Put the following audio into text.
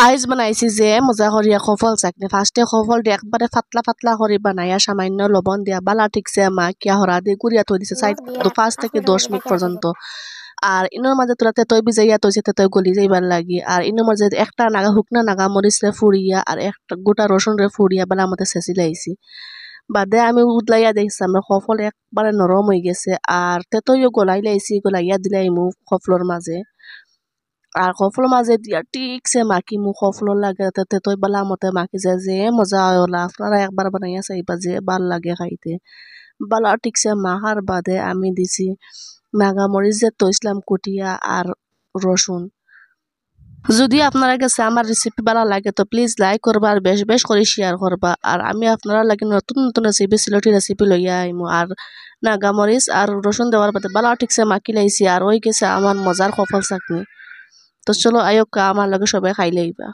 আইজ বানাইছি যে মজা করিয়া সফল চাকনি ফার্স্টে সফল দিয়ে একবারে পাতলা পাতলা করে বানাইয়া সামান্য লবণ দিয়া বালা ঠিকছে মাখিয়া হরা দিয়ে গুড়িয়া থই দিছে 5 থেকে 10 মিনিট পর্যন্ত। আর ইনোর মাঝে তোরা তেতই ভিজাইয়া তৈছে তেতই গলি যাইবার লাগি। আর ইনোর মাঝে একটা নাগা হুকনা নাগা মরিচ রে ফুড়িয়া আর একটা গোটা রসুন রে ফুড়িয়া বেলা মতো ছেঁচি লাইছি। বাদে আমি উদলাইয়া দেখছি আমরা সফল একবারে নরম হয়ে গেছে। আর তেতইও গলাই লাইছি গলাইয়া দিলাই মু সফলর মাঝে। আর সফল মাঝে দিয়া ঠিকছে মাখি মু সফল লাগে তেতই বেলা মতে মাখি যায় যে মজা হয় ওলা আপনারা একবার বানাইয়া চাইবা যে ভাল লাগে খাইতে। বালা ঠিকছে মাখার বাদে আমি দিছি নাগা মরিচ যে তৈছিলাম কুটিয়া আর রসুন। যদি আপনারা কাছে আমার রেসিপি ভালো লাগে তো প্লিজ লাইক করবা আর বেশ বেশ করে শেয়ার করবা। আর আমি আপনারা লাগে নতুন নতুন রেসিপি সিলটি রেসিপি লইয়া আইমু। আর নাগা মরিচ আর রসুন দেওয়ার বাদে বালা ঠিকছে মাখি লাইছি আর ওই গেছে আমার মজার সফল চাকনি। তো চলো আয়োকা আমার লগে সবাই খাই লইবা।